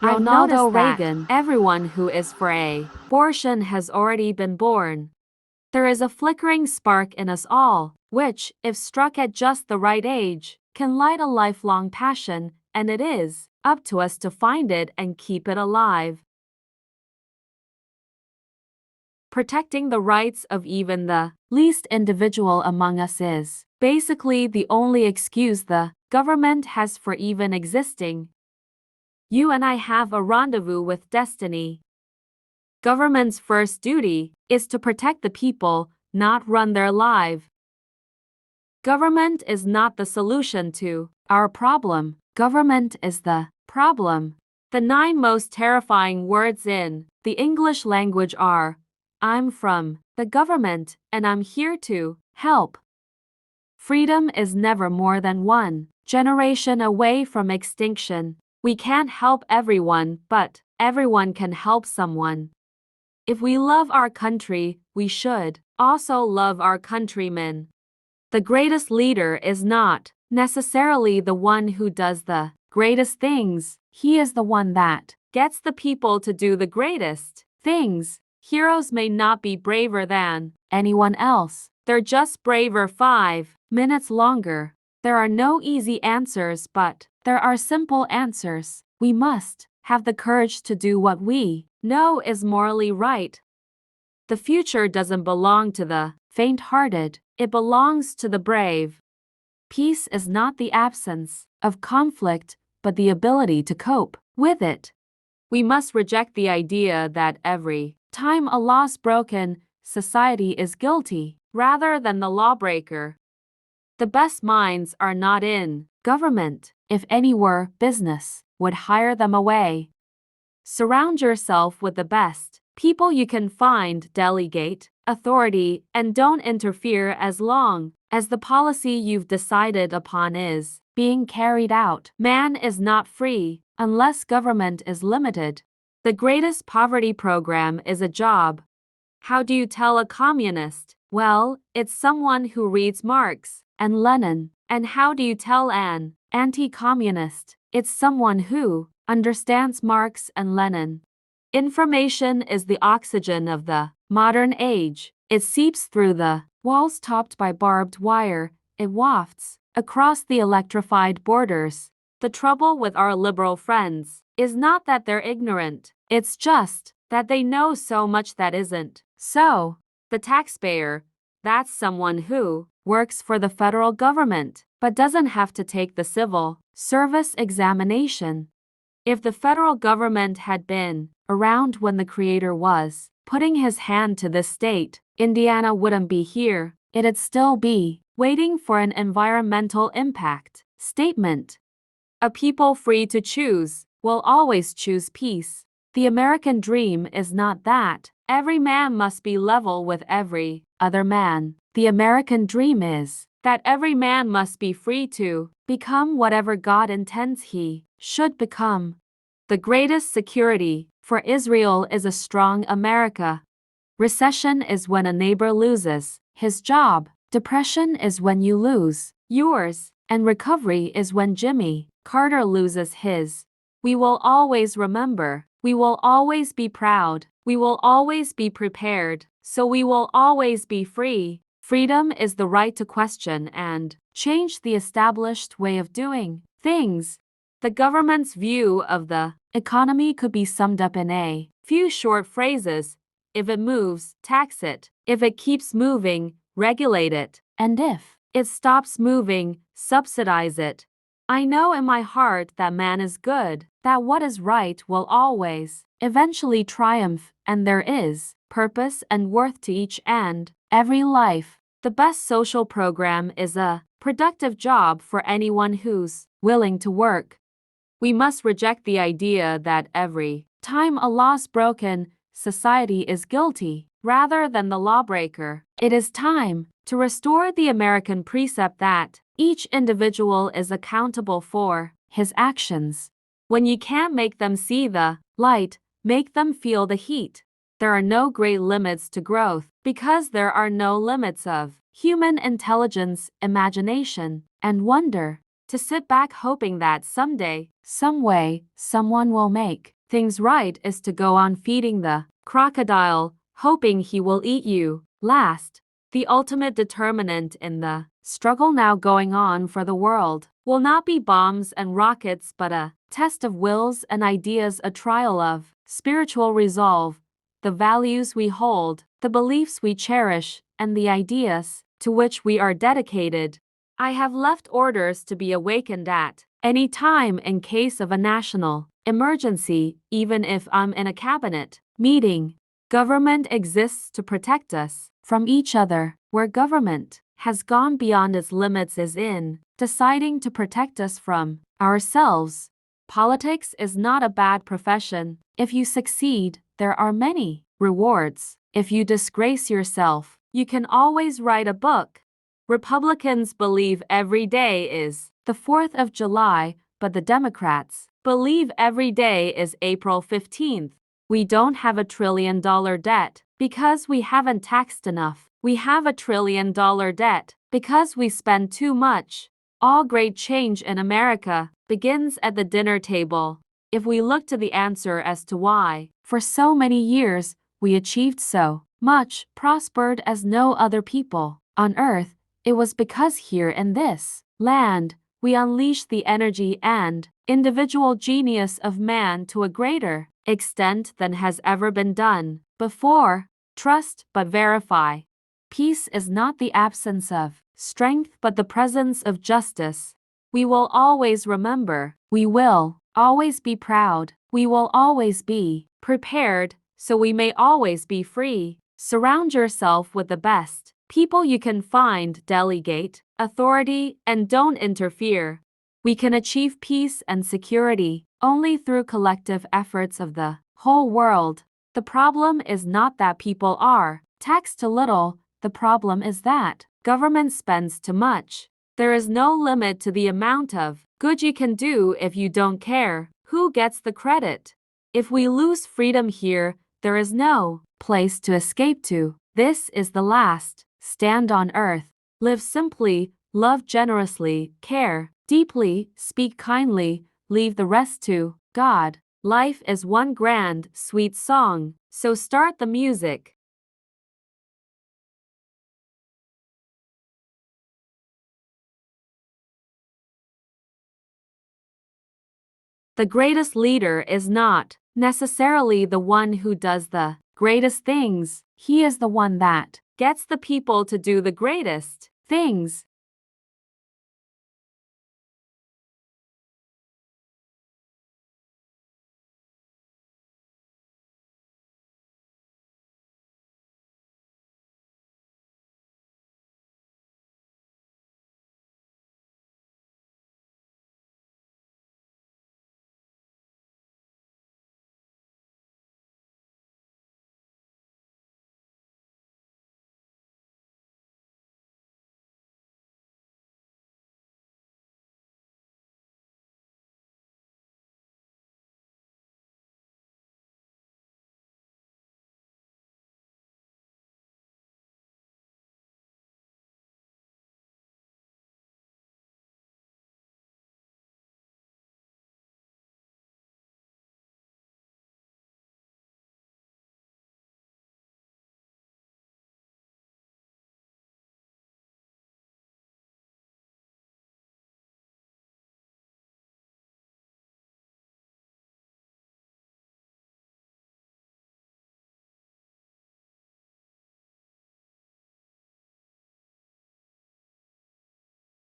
I've Ronald noticed that Reagan. everyone who is for abortion has already been born. There is a flickering spark in us all, which, if struck at just the right age, can light a lifelong passion, and it is up to us to find it and keep it alive. Protecting the rights of even the least individual among us is basically the only excuse the government has for even existing. You and I have a rendezvous with destiny. Government's first duty is to protect the people, not run their life. Government is not the solution to our problem. Government is the problem. The 9 most terrifying words in the English language are, I'm from the government and I'm here to help. Freedom is never more than one generation away from extinction. We can't help everyone, but everyone can help someone. If we love our country, we should also love our countrymen. The greatest leader is not necessarily the one who does the greatest things. He is the one that gets the people to do the greatest things. Heroes may not be braver than anyone else. They're just braver 5 minutes longer. There are no easy answers, but there are simple answers. We must have the courage to do what we know is morally right. The future doesn't belong to the faint-hearted, it belongs to the brave. Peace is not the absence of conflict, but the ability to cope with it. We must reject the idea that every time a law is broken, society is guilty, rather than the lawbreaker. The best minds are not in government. If any were, business would hire them away. Surround yourself with the best people you can find, delegate authority, and don't interfere as long as the policy you've decided upon is being carried out. Man is not free unless government is limited. The greatest poverty program is a job. How do you tell a communist? Well, it's someone who reads Marx and Lenin. And how do you tell an anti-communist? It's someone who understands Marx and Lenin. Information is the oxygen of the modern age. It seeps through the walls topped by barbed wire. It wafts across the electrified borders. The trouble with our liberal friends is not that they're ignorant. It's just that they know so much that isn't so. The taxpayer, that's someone who works for the federal government, but doesn't have to take the civil service examination. If the federal government had been around when the Creator was putting his hand to this state, Indiana wouldn't be here. It'd still be waiting for an environmental impact statement. A people free to choose will always choose peace. The American dream is not that every man must be level with every other man. The American dream is that every man must be free to become whatever God intends he should become. The greatest security for Israel is a strong America. Recession is when a neighbor loses his job. Depression is when you lose yours. And recovery is when Jimmy Carter loses his. We will always remember. We will always be proud. We will always be prepared. So we will always be free. Freedom is the right to question and change the established way of doing things. The government's view of the economy could be summed up in a few short phrases. If it moves, tax it. If it keeps moving, regulate it. And if it stops moving, subsidize it. I know in my heart that man is good, that what is right will always eventually triumph, and there is purpose and worth to each and every life. The best social program is a productive job for anyone who's willing to work. We must reject the idea that every time a law is broken, society is guilty, rather than the lawbreaker. It is time to restore the American precept that each individual is accountable for his actions. When you can't make them see the light, make them feel the heat. There are no great limits to growth because there are no limits of human intelligence, imagination, and wonder. to sit back hoping that someday, some way, someone will make things right is to go on feeding the crocodile, hoping he will eat you last. The ultimate determinant in the struggle now going on for the world will not be bombs and rockets but a test of wills and ideas, a trial of spiritual resolve, the values we hold, the beliefs we cherish, and the ideas to which we are dedicated. I have left orders to be awakened at any time in case of a national emergency, even if I'm in a cabinet meeting. Government exists to protect us from each other. Where government has gone beyond its limits is in deciding to protect us from ourselves. Politics is not a bad profession. If you succeed, there are many rewards. If you disgrace yourself, you can always write a book. Republicans believe every day is the 4th of July, but the Democrats believe every day is April 15th. We don't have $1 trillion debt because we haven't taxed enough. We have $1 trillion debt because we spend too much. All great change in America begins at the dinner table. If we look to the answer as to why, for so many years, we achieved so much, prospered as no other people on earth, it was because here in this land, we unleashed the energy and individual genius of man to a greater extent than has ever been done before. Trust but verify. Peace is not the absence of strength but the presence of justice. We will always remember. We will always be proud. We will always be prepared, so we may always be free. Surround yourself with the best people you can find. Delegate authority and don't interfere. We can achieve peace and security only through collective efforts of the whole world. The problem is not that people are taxed too little. The problem is that government spends too much. There is no limit to the amount of good you can do if you don't care who gets the credit. If we lose freedom here, there is no place to escape to. This is the last stand on earth. Live simply, love generously, care deeply, speak kindly, leave the rest to God. Life is one grand, sweet song, so start the music. The greatest leader is not necessarily the one who does the greatest things. He is the one that gets the people to do the greatest things.